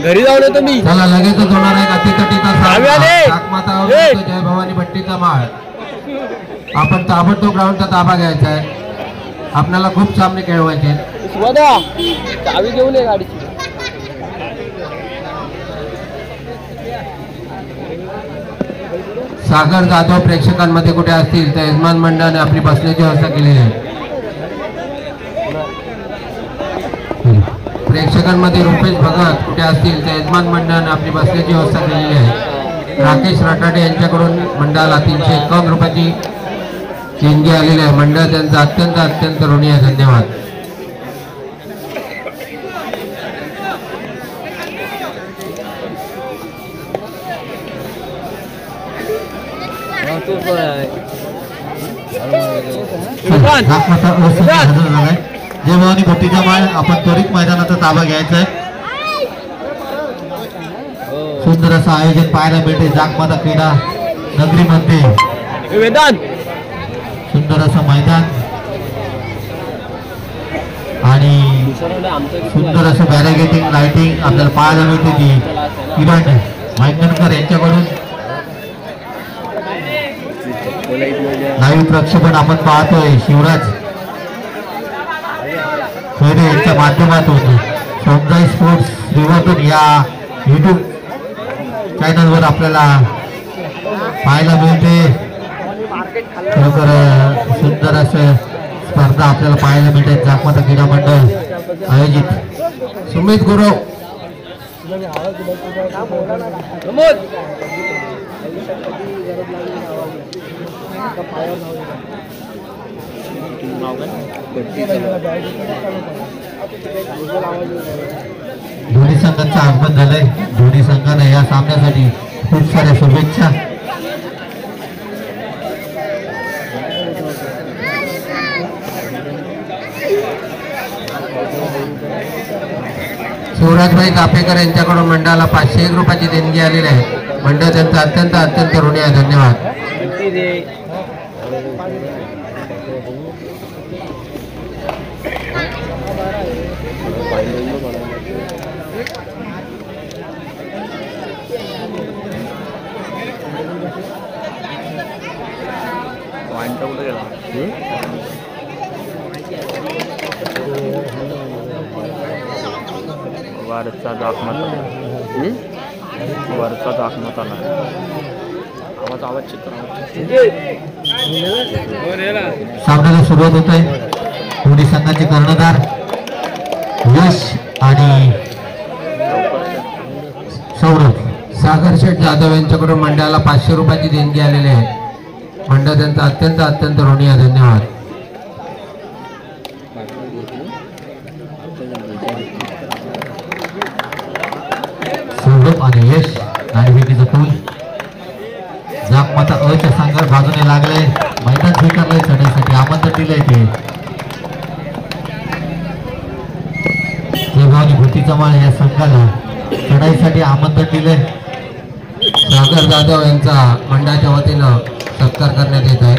घरी जाऊन येतो मी. चला लगेचच होणार आहे अतितटीचा सामना. जय भवानी भट्टीचा माळ. आपण ताबडतोब ग्राउंडचा ताबा घ्यायचा आहे. आपल्याला खूप सामने खेळवायचे. चावी घेऊन ये गाडीची. सागर जाधव प्रेक्षकांमध्ये कुठे असतील तर यजमान मंडळाने आपली बसण्याची व्यवस्था केलेली आहे. प्रेक्षकांमध्ये रुपेश भगत कुठे असतील तर यजमान मंडळाने आपली बसण्याची व्यवस्था केलेली आहे. राकेश रटाडे यांच्याकडून मंडळाला 351 रुपयाची देणगी आलेली आहे. मंडळ त्यांचा अत्यंत ऋणी आहे. धन्यवाद. जय भवानी भट्टीचा माळ. आपण त्वरित मैदानाचा ताबा घ्यायचा आहे. सुंदर असं आयोजन पाहायला मिळते जागमाता क्रीडा नगरीमध्ये. सुंदर असं मैदान आणि सुंदर असं बॅरिगेटिंग लाइटिंग आपल्याला पाहायला मिळते. ती किरण मायकनकर यांच्याकडून लाईव्ह प्रक्षेपण आपण पाहतोय. शिवराज खैरे यांच्या माध्यमातून सोमजाई स्पोर्ट्स रिव्हर्टन या YouTube चॅनलवर आपल्याला पाहायला मिळते. खरोखर सुंदर असं स्पर्धा आपल्याला पाहायला मिळते. जागमाता क्रीडा मंडळ आयोजित. सुमित गुरव दोन्ही संघांचं आगमन झालंय. दोन्ही संघांना या सामन्यासाठी खूप साऱ्या शुभेच्छा. शिवराजभाई कापेकर यांच्याकडून मंडळाला 501 रुपयाची देणगी आलेली आहे. मंडळ त्यांचा अत्यंत ऋणी आहे. धन्यवाद. वरचा दाखवत आला. आवाज सामन्याला सुरुवात होत आहे. दोन्ही संघाचे कर्णधार यश आणि सौरभ. सागर शेठ जाधव यांच्याकडून मंडळाला 500 रुपयाची देणगी आलेली आहे. मंडळ त्यांचा अत्यंत ऋणी आहे. धन्यवाद. सौरभ आणि यश नाणेफेकीचं पूल. जागमाता अच्या संघात बाजूने लागले. मैदान स्वीकारलंय चढाईसाठी आमंत्रण दिलंय. ते जयभवानी भट्टीचा माळ या संघाला चढाईसाठी आमंत्रण दिले. सागर जाधव यांचा मंडळाच्या वतीनं सत्कार करण्यात येत आहे.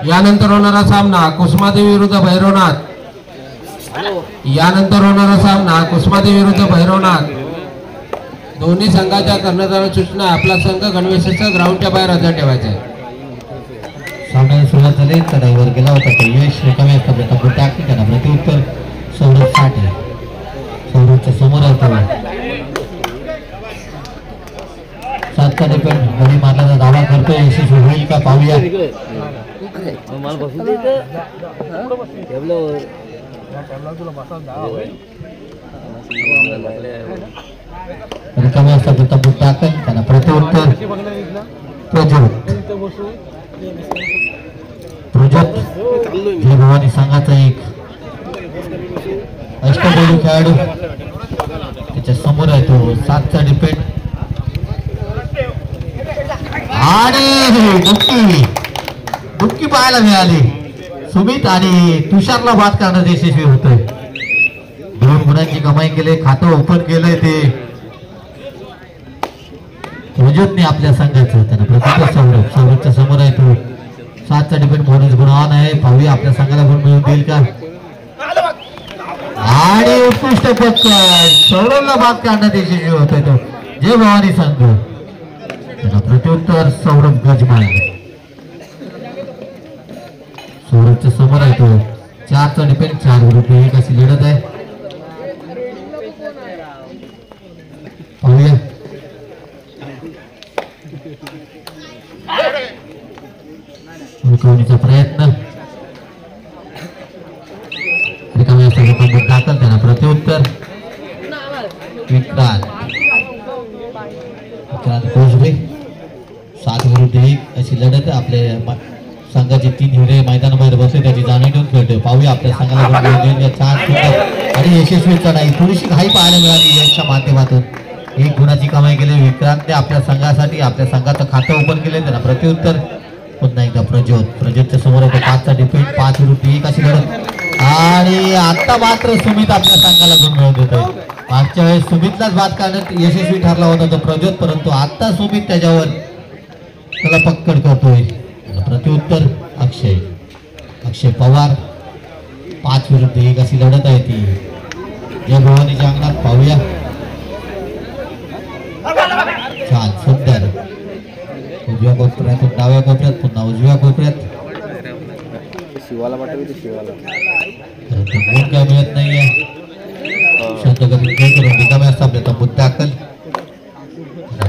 यानंतर होणारा सामना कुसुमादेवी विरुद्ध भैरवनाथ. विरुद्ध भैरवनाथ. दोन्ही संघाच्या कर्णधारांची सूचना. आपला संघ गणवेशाचा ग्राउंडच्या बाहेर हजर ठेवायचा आहे. सामन्याला सुरुवात झाली. चढाईवर गेला होता तो यश. रिकाम्या असतात टाकली त्यांना प्रत्युत्तर सौरभ साठे. सौरभच्या समोर होता 7चा डिपेंड गडी मारण्याचा दावा करतोय. यशस्वी होईल का पाहूया. रिकाम्या असतात टाकल त्यांना प्रत्युत्तर प्रोजेक्ट जय भवानी संघाचा एक अष्टपैलू खेळाडू त्याच्या समोर आहे तो 7चा डिपेंड आणि पाहायला मिळाली. सुमित आणि तुषारला बाद करण्यात यशस्वी होतोय. 2 गुणांची कमाई केली. खातं ओपन केलंय ते प्रज्योतने आपल्या संघाचं. त्यांना प्रतिभा सौरभच्या समोर आहे तो. 7चा डिपेंड बोनस गुण ऑन आहे. पाहूया आपल्या संघाला गुण मिळून देईल का. आणि उत्कृष्ट पकड सौरभला बाद करण्यात यशस्वी होतोय तो जय भवानी संघ. त्याला प्रत्युत्तर सौरभ गजमान. सौरभच्या समोर आहे तो. 4चा डिपेंड 4 विरुद्ध 1 अशी लढत आहे. पाहूया हुलकवणीचा प्रयत्न. रिकाम्या स्थानावर दाखल. त्यांना प्रत्युत्तर विक्रांत कोसबे. 7 विरुद्ध 1 अशी लढत. आपल्या संघाचे 3 हिरे मैदानाबाहेर बसले. त्याची जाणीव ठेवून खेळतोय. पाहूया आपल्या संघाला छान आणि यशस्वी चढाई. थोडीशी घाई पाहायला मिळाली याच्या माध्यमातून. 1 गुणाची कमाई केली विक्रांतने आपल्या संघासाठी. आपल्या संघाचं खातं ओपन केले. त्यांना प्रत्युत्तर पुन्हा एकदा प्रज्योतच्या समोर 5चा डिफेंड 5 विरुद्ध 1 अशी लढत. आणि आता मात्र सुमित आपल्या संघाला गुण मिळवून देत आहे. मागच्या वेळेस सुमितलाच बाद करण्यात यशस्वी ठरला होता तो प्रज्योत, परंतु आता सुमित त्याच्यावर त्याला पक्कड करतोय. प्रत्युत्तर अक्षय पवार. 5 विरुद्ध 1 अशी लढत आहे ती जय भवानीच्या अंगणात. पाहूया छान सुंदर. उजव्या कोपऱ्यातून डाव्या कोपऱ्यात पुन्हा उजव्या कोपऱ्यात. शिवाला पाठवली शिवाला परंतु गुण काय मिळत नाहीये. शांतगतीने खेळ करून रिकाम्या स्थापनेत तंबूत दाखल.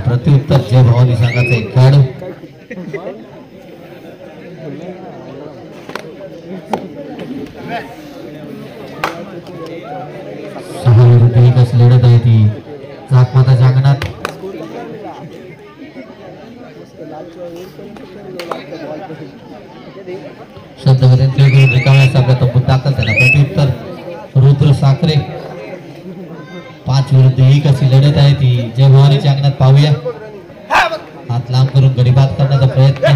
प्रत्युत्तर जय भवानी संघाचा एक खेळाडू. सहा विरुद्ध 1 अशी लढत आहे ती जाकमाताच्या अंगणात. शांतगतीने खेळ करून रिकाम्या स्थापनेत तंबूत दाखल. त्याला प्रत्युत्तर रुद्र साखरे. 5 विरुद्ध 1 अशी लढत आहे ती जय भवानीच्या अंगणात. पाहूया हात लांब करून गडीबाद करण्याचा प्रयत्न.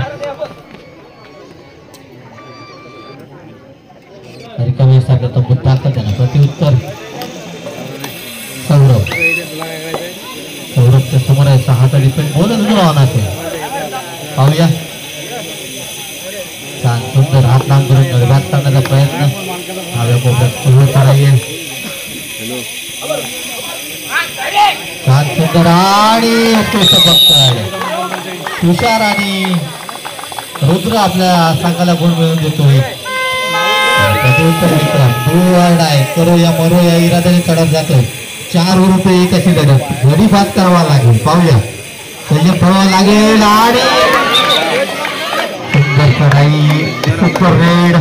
रिकाम्या स्थापनेत तंबूत दाखल. त्यांना प्रत्युत्तर सौरभच्या समोर आहे. 6चा डिफेंड बोनस गुण ऑन असेल. पाहूया छान सुंदर हात लांब करून गडीबाद करण्याचा प्रयत्न. डाव्या कोपऱ्यात सुरुवात करायची आहे. छान सुंदर आणि उत्कृष्ट पकड. तुषार आणि रुद्र आपल्या संघाला गुण मिळवून देतोय. विक्रम आहे करो या मरो या इराद्याने चढत जातोय. 4 विरुद्ध 1 अशी लढत. गडीबाद करावा लागेल. पाहूया त्याचे पळावा लागेल. आणि सुंदर चढाई सुपर रेड.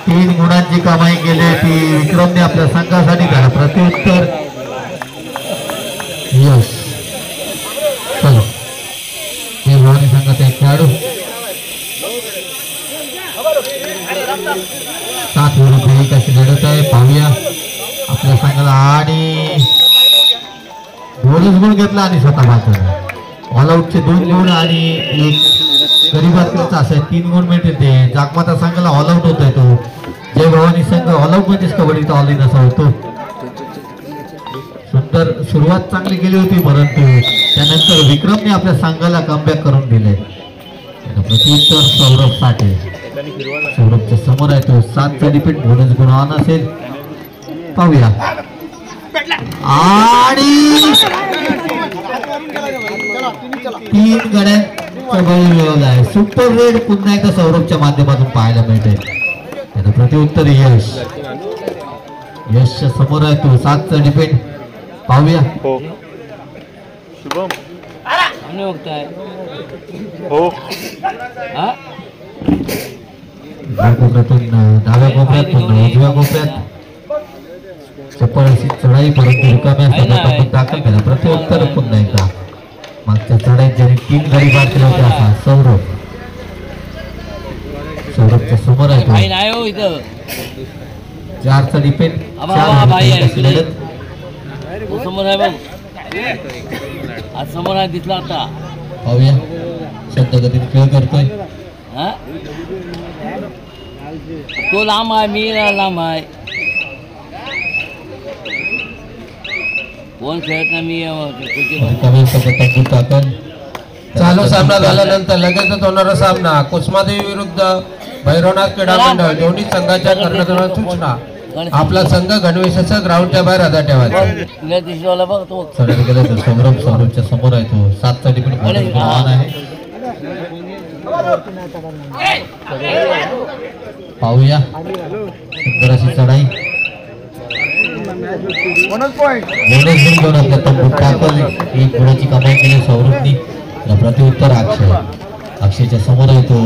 3 गुणांची कमाई केली ती विक्रमने आपल्या संघासाठी. त्याला प्रत्युत्तर यश. चलो हे भवानी संघाचा एक खेळाडू. 7 विरुद्ध 1 अशी लढत आहे. पाहूया आपल्या संघाला. आणि बोनस गुण घेतला आणि स्वतः मात्र ऑलआउटचे 2 गुण आणि 1 गरीबात केला असे 3 गुण मिळते. ते जाकमाता संघाला ऑलआउट होतोय तो जय भवानी संघ. ऑलआउट मध्येच कबड्डीचा ऑल इन असा होतो. सुंदर सुरुवात चांगली केली होती, परंतु त्यानंतर विक्रमने आपल्या संघाला कमबॅक करून दिले. प्रत्युत्तर सौरभ साठे. सौरभच्या समोर आहे तो. 7चा डिपेंड बोनस गुण ऑन असेल. पाहूया आणि 3 गड्यांचा बळी मिळवला आहे. सुपर रेड पुन्हा एकदा सौरभच्या माध्यमातून पाहायला मिळते. त्याला प्रत्युत्तर यशच्या समोर आहे तो. 7चा डिपेंड. पाहूया शुभम हो कोपऱ्यातून डाव्या कोपऱ्यात पुन्हा उजव्या कोपऱ्यात चप्पल अशी चढाई, परंतु रिकाम्या दाखल केला. प्रत्युत्तर पुन्हा एकदा मागच्या चढाईत ज्याने 3 गडी बाद केले होते असा सौरभच्या समोर आहे तो. 4चा डिपेंड. 4 लढत. समोर आहे बघ, आज समोर आहे दिसला आता. पाहूया शांत गतीने खेळ करतोय. हा तो लांब आहे मी लांब आहे कोण खेळत नाही मी चालू सामना झाल्यानंतर लगेचच होणारा सामना कुसमादेवी विरुद्ध भैरवनाथ क्रीडा मंडळ दोन्ही संघाच्या कर्णधारांना सूचना आपला संघ गणवेशाचा ग्राउंडच्या बाहेर हजर ठेवायचा दिशेवाला बघ तो चढत गेला तर सौरभच्या समोर आहे तो 7चा डिपेंड आहे पाहूया सुंदर अशी चढाई आपल्या तंबूत टाकल एक गुणाची कमाई केली सौरभनी प्रत्युत्तर अक्षयच्या समोर आहे तो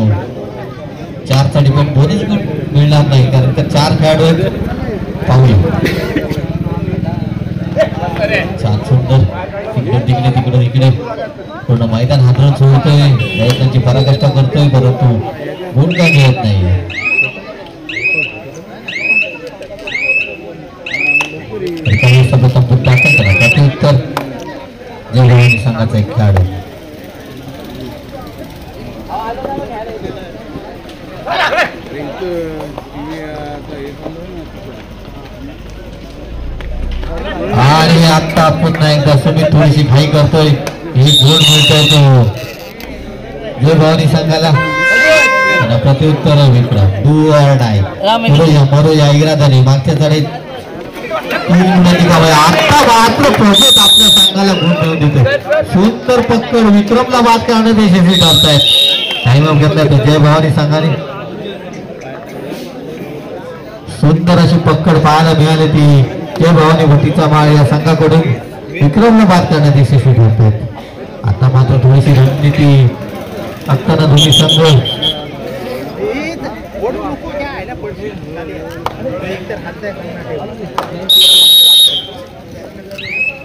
4चा डिपेंड बोनस गुण मिळणार नाही कारण का 4 खेळाडू आहेत पाहूया छान सुंदर तिकडे पूर्ण मैदान हातरून सोडतोय प्रयत्नांची पराकाष्ठा करतोय परंतु गुण का मिळत नाही प्रत्युत्तर जय संघाचा एक खेळाडू आणि आता पुन्हा एकदा सुमित थोडीशी घाई करतोय ही गोल मिळतोय तो जय भवानी संघाला प्रत्युत्तर विक्रम डू ऑर डाय मरो या इरादाने मागच्या चढाईत 3 गुणांची कमाई आता मात्र प्रोजेक्ट आपल्या संघाला गुण मिळवून देतो सुंदर पक्कड विक्रमला बाद करण्यात यशस्वी ठरतायत टाइम ऑफ घेतला तो जय भवानी संघाने सुंदर अशी पक्कड पाहायला मिळाली ती जय भवानी भट्टीचा माळ या संघाकडून विक्रमला बाद करण्यात यशस्वी ठरतात आता मात्र थोडीशी रणनीती असताना दोन्ही संघ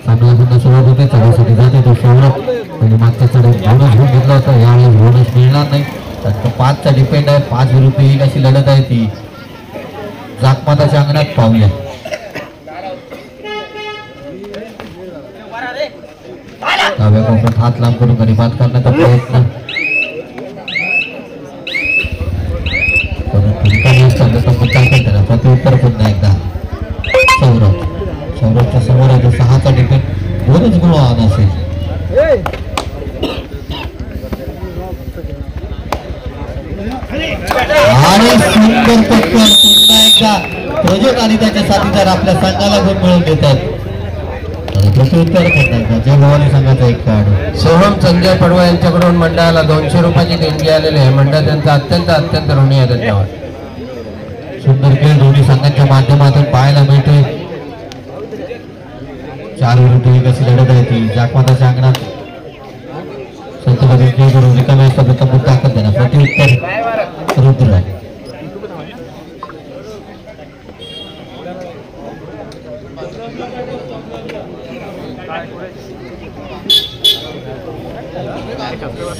सामना पुन्हा सुरुवात होते चढाईसाठी जाते तो सौरभ आणि मागच्या चढाईत बोनस घेऊन घेतला होता यावेळेस बोनस मिळणार नाही तर 5चा डिपेंड आहे 5 विरुद्ध 1 अशी लढत आहे ती जाकमाताच्या अंगणात पाहूया डाव्या कोपऱ्यात हात लांब करून गरीबात करण्याचा प्रयत्न प्रत्युत्तर पुन्हा एकदा सौरभच्या समोर आहे 6चा डिपेंड दोनच गुण आला असेल आणि सुंदर पक्कड पुन्हा एकदा प्रोजेक्ट आणि त्याच्या साथीदार आपल्या संघाला गुण मिळवून देतात प्रत्युत्तर पुन्हा एकदा जय भवानी संघाचा एक खेळाडू सोहम संजय पडवा यांच्याकडून मंडळाला 200 रुपयाची देणगी आलेली आहे मंडळ त्यांचा अत्यंत ऋणी आहे धन्यवाद सुंदर खेळ दोन्ही संघांच्या माध्यमातून पाहायला मिळतोय 4 विरुद्ध 1 अशी लढत आहे ती जाकमाताच्या अंगणात संतपती खेळ करून रिकाम्या प्रथम ताकद देणार प्रत्युत्तर रुद्र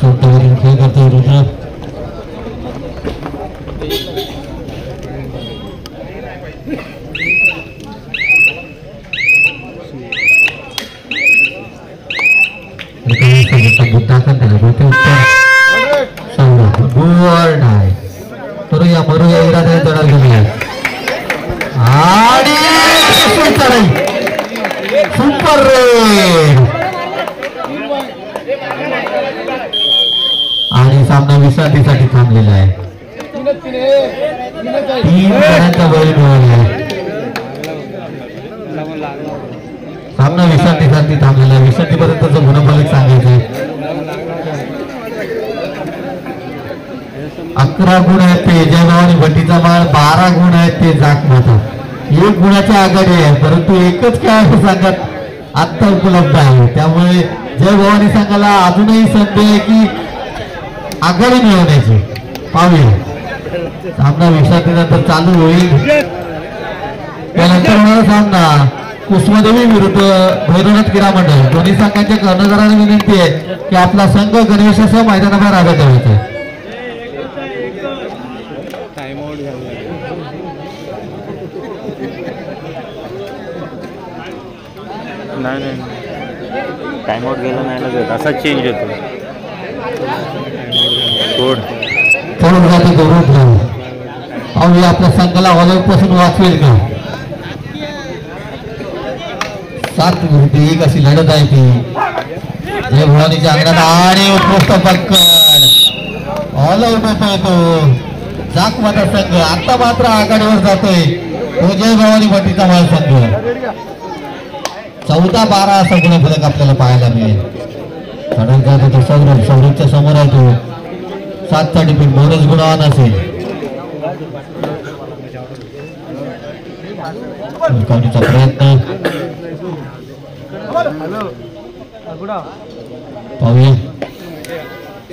संतवरील खेळ करतोय रुद्र आणि सामना विश्रांतीसाठी थांबलेला आहे 3 जणांचा बळी मिळाला सामना विश्रांतीसाठी थांबलेला आहे विश्रांतीपर्यंतचं गुणफलक सांगायचे 11 गुण आहेत ते जय भवानी भट्टीचा माळ 12 गुण आहेत ते जाकमाता 1 गुणाच्या आघाडी आहे परंतु एकच खेळाडू संघात आत्ता उपलब्ध आहे त्यामुळे जय भवानी संघाला अजूनही संधी आहे की आघाडी मिळवण्याची पाहूया सामना विश्रांतीनंतर चालू होईल त्यानंतर होणारा सामना कुसुमादेवी विरुद्ध भैरवनाथ क्रीडा मंडळ दोन्ही संघांच्या कर्णधारांना विनंती आहे की आपला संघ गणवेशासह मैदानाबाहेर हजर ठेवायचा नाही टाइम आउट गेला नाही ना असा चेंज होतो कोड पळून जाते गौरव राव. पाहूया आपल्या संघाला ऑलिम्पिक पासून वाचवेल का. 7 विरुद्ध 1 अशी लढत आहे ती. जय भवानीच्या अंगणात आणि उत्कृष्ट पटकन ऑल आउट होतोय तो जाकमाता संघ. आता मात्र आघाडीवर जातोय तो जय भवानी भट्टीचा माळ संघ. 14-12 असा गुणफलक आपल्याला पाहायला मिळेल. चढत जातो तो सौरभ. सौरभच्या समोर आहे तो. 7चा डिफेंड बोनस गुणवान असेल. हुलकावणीचा प्रयत्न पाहूया.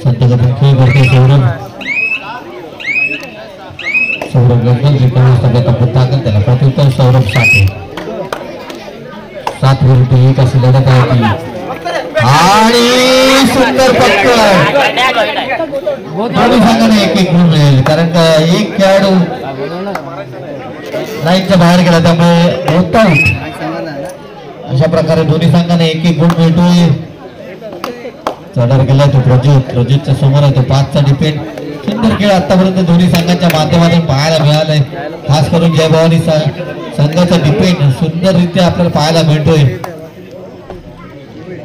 संत गती खेळ करते सौरभ. सौरभ गंगल रिकामी सगळ्यात दाखल त्याला प्रत्युत्तर सौरभ साठे. 7 विरुद्ध 1 अशी लढत आहे ती. आणि सुंदर पटकन दोन्ही संघाने 1-1 गुण मिळेल कारण का एक खेळाडू लाईनच्या बाहेर गेला त्यामुळे होता. अशा प्रकारे दोन्ही संघाने 1-1 गुण मिळतोय. चढार गेला तो प्रजितच्या समोर आहे तो 5चा डिफेंड. सुंदर खेळ आतापर्यंत दोन्ही संघांच्या माध्यमातून पाहायला मिळालाय. खास करून जय भवानी संघाचा डिफेंड सुंदररित्या आपल्याला पाहायला मिळतोय.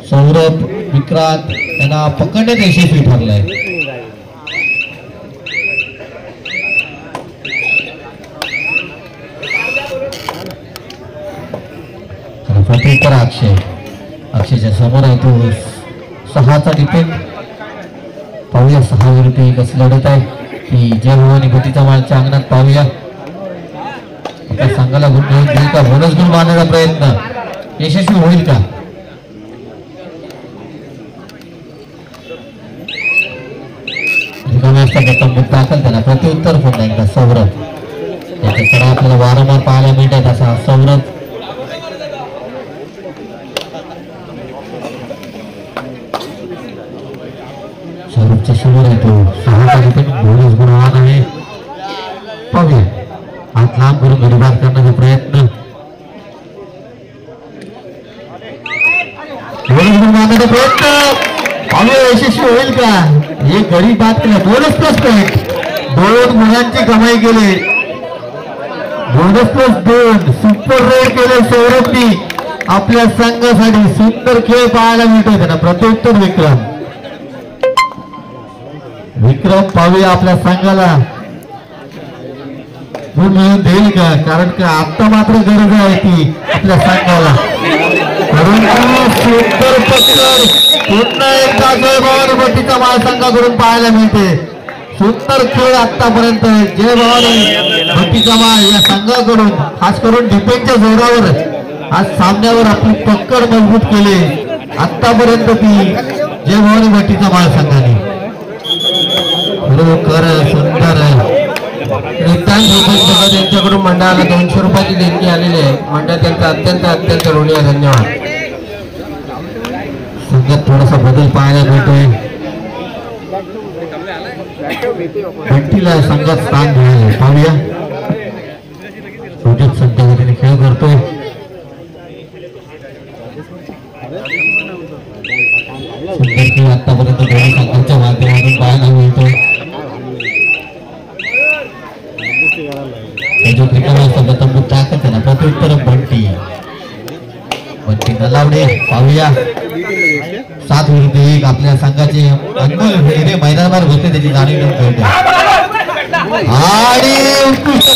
सौरभ विक्रांत त्यांना पकडण्यात यशस्वी ठरलाय. प्रत्युत्तर अक्षयच्या समोर आहे तो 6चा डिफेंड. पाहूया 6 विरुद्ध 1 अशी लढत आहे ती जय भवानी भट्टीचा माळच्या अंगणात. पाहूया आपल्या संघाला गुण मिळून देईल का. बोनस गुण मारण्याचा प्रयत्न यशस्वी होईल का. दाखल त्याला प्रत्युत्तर पुन्हा एकदा सौरभ. त्याच्याकडे आपल्याला वारंवार पाहायला मिळतात असा सौरभ. सौरभच्या समोर आहे तो 6चा डिफेंड. बोनस गुणवान आहे. पाहूया हात लांब करून घडी बाद करण्याचा प्रयत्न. बोनस गुण मारण्याचा प्रयत्न यशस्वी होईल का. एक गडी बाद केला. Bonus plus point. 2 गुणांची कमाई केली. बोनस प्लस 2 सुपर रेड केले सौरभनी आपल्या संघासाठी. सुंदर खेळ पाहायला मिळतोय त्यांना. प्रत्युत्तर विक्रम पाहूया आपल्या संघाला गुण मिळून देईल का कारण का आता मात्र गरज आहे ती आपल्या संघाला. परंतु सुंदर पटकन पुन्हा एकदा जय भवानी भट्टीचा माळ संघाकडून पाहायला मिळते. सुंदर खेळ आतापर्यंत जय भवानी भट्टीचा माळ या संघाकडून खास करून डिफेन्सच्या जोरावर आज सामन्यावर आपली पकड मजबूत केली आतापर्यंत ती जय भवानी भट्टीचा माळ संघाने. खरोखर सुंदर त्यांच्याकडून मंडळाला 200 रुपयाची देणगी आलेली आहे. मंडळ त्यांचा अत्यंत ऋणी आहे. धन्यवाद. संघात थोडासा बदल पाहायला मिळतोय. भट्टीला संघात स्थान मिळाले. पाहूया रोजित संघाने खेळ करतोय. सुंदर खेळ आतापर्यंत दोन्ही संघांच्या माध्यमातून पाहायला मिळतोय. प्रत्युत्तर बंटी नलावडे. पाहूया 7 विरुद्ध 1 आपल्या संघाचे अनमोल हिरे मैदानावर होते त्याची जाणीव घेऊन आणि उत्कृष्ट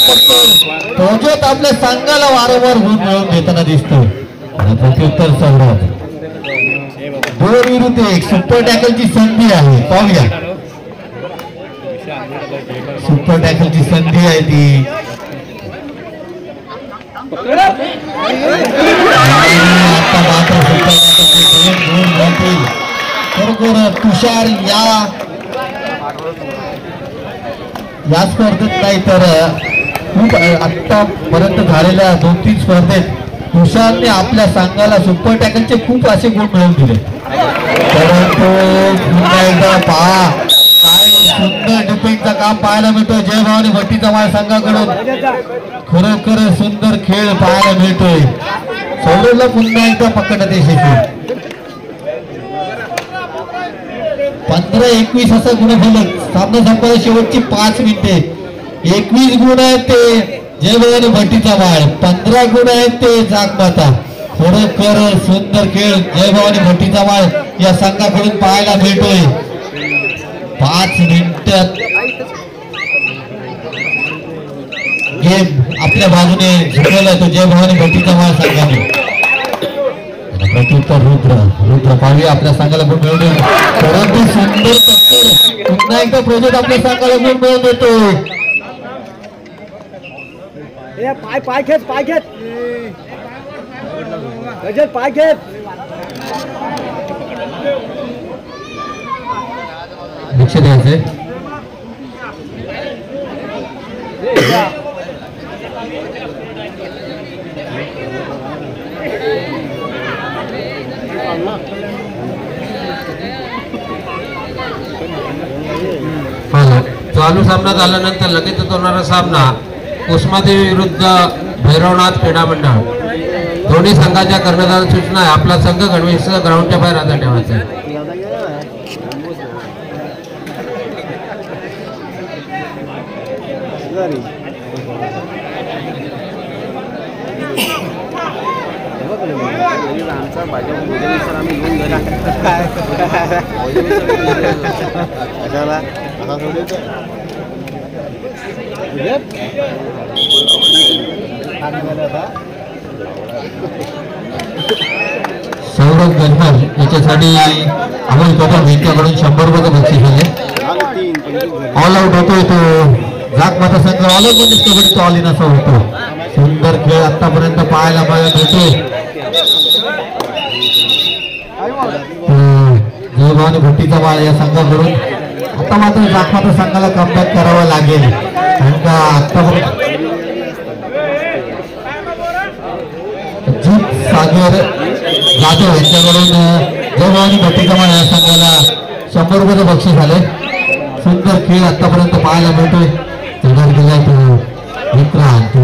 आपल्या संघाला वारंवार गुण मिळवून देताना दिसतो. प्रत्युत्तर सौरभ. 2 विरुद्ध 1 सुपर टॅकलची संधी आहे. पाहूया सुपर टॅकलची संधी आहे ती. आता मात्र खरोखर तुषार या स्पर्धेत नाही तर खूप आतापर्यंत झालेल्या 2-3 स्पर्धेत तुषारने आपल्या संघाला सुपर टॅकलचे खूप असे गुण मिळवून दिले. परंतु पुन्हा एकदा पहा काय सुंदर डिफेन्सचं काम पाहायला मिळतोय जय भवानी भट्टीचा माळ संघाकडून. खरोखर सुंदर खेळ पाहायला मिळतोय. सौरभला पुन्हा एकदा पकडण्यात यशस्वी. 15-21 असा गुणफलक. सामना संपायला शेवटची 5 मिनिटे. 21 गुण आहेत ते जय भवानी भट्टीचा वाळ, 15 गुण आहेत ते जागमाता. खरोखर सुंदर खेळ जय भवानी भट्टीचा वाळ या संघाकडून पाहायला मिळतोय. 5 मिनिटात गेम आपल्या बाजूने झुकवला तो जय भवानी भट्टीचा वाळ संघाने. प्रत्युत्तर रुद्र पाहूया आपल्या संघाला गुण मिळवून देतो. परंतु सुंदर टक्कर पुन्हा एकदा प्रोजेक्ट आपल्या संघाला गुण मिळवून देतोय. पाय खेच गजल पाय खेच. लक्ष द्यायचंय. चालू सामना झाल्यानंतर लगेच होणारा सामना उस्मादेवी विरुद्ध भैरवनाथ क्रीडा मंडळ. दोन्ही संघाच्या कर्णधार सूचना आहे आपला संघ गणवेश ग्राउंडच्या बाहेर आता ठेवायचा आहे. सौरभ गजमल याच्यासाठी अमोल कदम यांच्याकडून 100 रुपये बक्षीस आले. ऑल आउट होतोय तो जागमाता संघ. ऑल आउट मध्ये कबड्डी तो ऑल इन असा होतो. सुंदर खेळ आतापर्यंत पाहायला मिळतोय. जय भवानी भट्टीचा वाळ या संघाकडून. आता मात्र जागमाता संघाला कमबॅक करावा लागेल कारण का आतापर्यंत जीत सागर जाधव यांच्याकडून जय भवानी भट्टीचा वाळ या संघाला 100 रुपये बक्षीस आले. सुंदर खेळ आतापर्यंत पाहायला मिळतोय. चढार गेलाय तो विक्रांत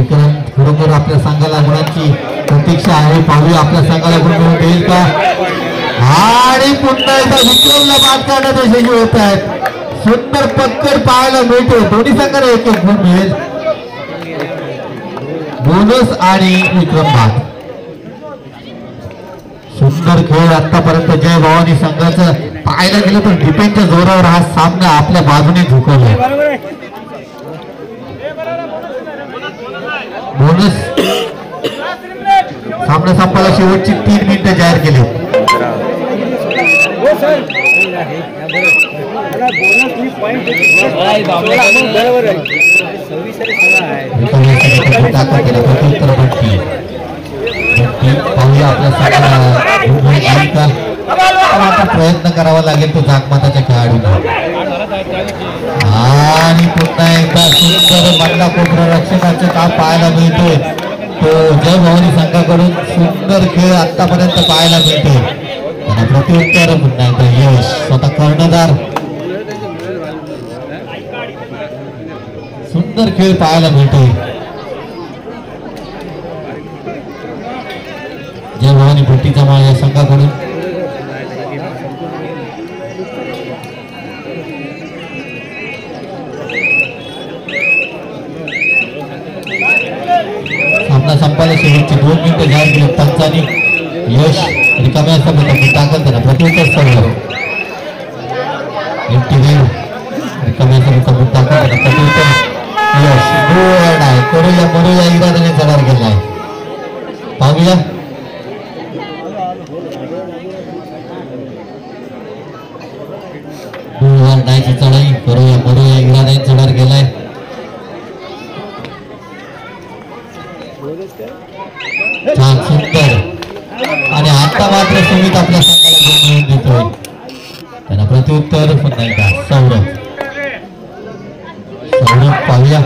खरोखर आपल्या संघाला गुणांची प्रतीक्षा आहे. पाहूया आपल्या संघाला गुण मिळून देईल का. आणि पुन्हा एकदा विक्रमला बाद करण्यात यशस्वी होत आहेत. सुंदर पक्कड पाहायला मिळते. दोन्ही संघाला एक एक गुण मिळेल. बोनस आणि विक्रम बाद. सुंदर खेळ आतापर्यंत जय भवानी संघाचं पाहायला गेलं तर डिफेन्सच्या जोरावर हा सामना आपल्या बाजूने झुकवला. बोनस सामना संपायला शेवटची 3 मिनिटं जाहीर केली. पाहूया आपल्या संघाला प्रयत्न करावा लागेल तो जागमाताच्या खेळाडूंना. आणि पुन्हा एकदा सुंदर मधला कोपरा रक्षकाचे काम पाहायला मिळतोय. तो जय भवानी संघाकडून सुंदर खेळ आतापर्यंत पाहायला मिळतोय. प्रत्युत्तर पुन्हा एकदा यश स्वतः कर्णधार. सुंदर खेळ पाहायला मिळतोय. जय भवानी भट्टीचा माळ या संघाकडून सामना संपायला शेवटची 2 मिनिटं जाहीर केली. पंचांनी यश रिकाम्या असताना टाकत त्यांना प्रत्युत्तर सर्व रिकाम्या असताना टाकत त्यांना प्रत्युत्तर यश गोड आहे. करूया इराद्याने चढार गेलाय. पाहूया चढाई करूया इराद्याने चढार गेलाय. छान सुंदर. आणि आता मात्र सुमित आपल्या संघाला गुण मिळवून देतोय. त्यांना प्रत्युत्तर पुन्हा एकदा सौरभ पाहूया.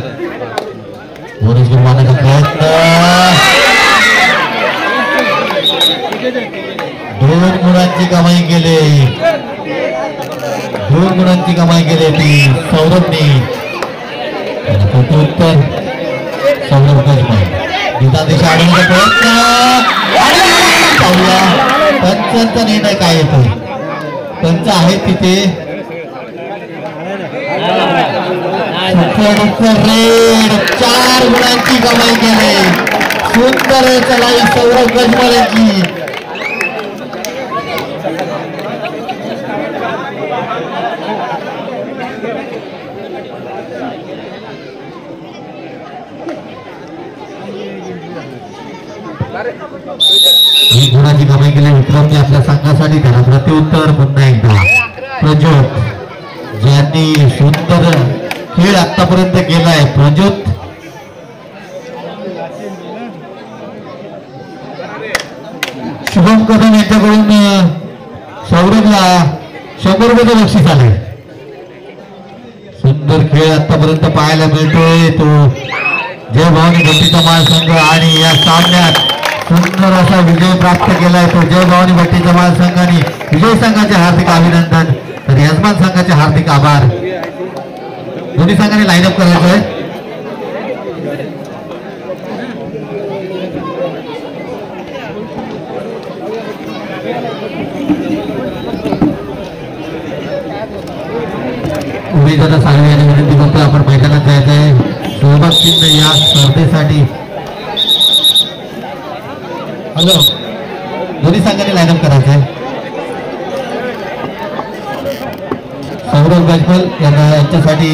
बोनस गुण मारण्याचा प्रयत्न. 2 गुणांची कमाई केली. 2 गुणांची कमाई केली ती सौरभने. त्यांना प्रत्युत्तर सौरभ गजमल. दिशा आणण्याचा प्रयत्न. पाहूया पंचांचा निर्णय काय येतो. पंच आहेत तिथे रेड 4 गुणांची कमाई केली. सुंदर चलाई सौरभ गजमल यांची. ही गुणाची कमाई केली विक्रमने आपल्या संघासाठी. त्याला प्रत्युत्तर पुन्हा एकदा प्रज्योत ज्यांनी सुंदर खेळ आतापर्यंत केलाय. प्रज्योत शुभम कदम यांच्याकडून सौरभला 100 रुपयाचं बक्षीस आले. सुंदर खेळ आतापर्यंत पाहायला मिळतोय. तो जय भवानी भट्टीचा माळ संघ आणि या सामन्यात सुंदर असा विजय प्राप्त केलाय. तो जय भवानी भट्टीचा माळ संघाने विजय संघाचे हार्दिक अभिनंदन. तर यजमान संघाचे हार्दिक आभार. दोन्ही संघाने लाईनअप करायचं आहे. उमेदवारांना सांगण्याची विनंती करतो आपण मैदानात जायचं आहे. सहभाग चिन्ह या स्पर्धेसाठी. हॅलो दोन्ही संघाने लाईनअप करायचं आहे. सौरभ गजमल यांच्यासाठी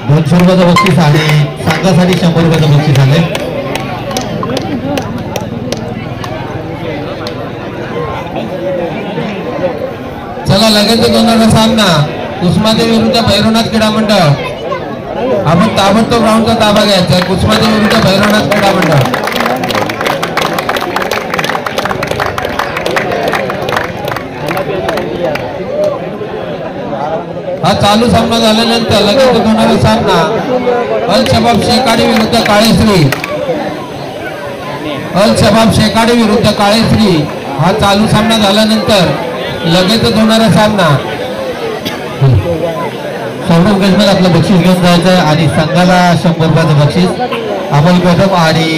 200 रुपयाचं बक्षीस आणि संघासाठी 100 रुपयाचं बक्षीस आले. चला लगेच होणारा सामना कुसमादेवी विरुद्ध भैरवनाथ क्रीडा मंडळ. आपण ताबडतोब ग्राउंडचा ताबा घ्यायचा आहे. कुसमादेवी विरुद्ध भैरवनाथ क्रीडा मंडळ. हा चालू सामना झाल्यानंतर लगेच होणारा सामना अल शबाब शेकाडी विरुद्ध काळेश्री. अल शबाब शेकाडी विरुद्ध काळेश्री हा चालू सामना झाल्यानंतर लगेच होणारा सामना. सौरभ गजमल आपलं बक्षीस घेऊन जायचं आहे आणि संघाला 100 रुपयाचं बक्षीस. अमोल कदम आणि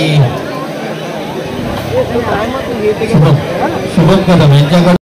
शुभम कदम यांच्याकडे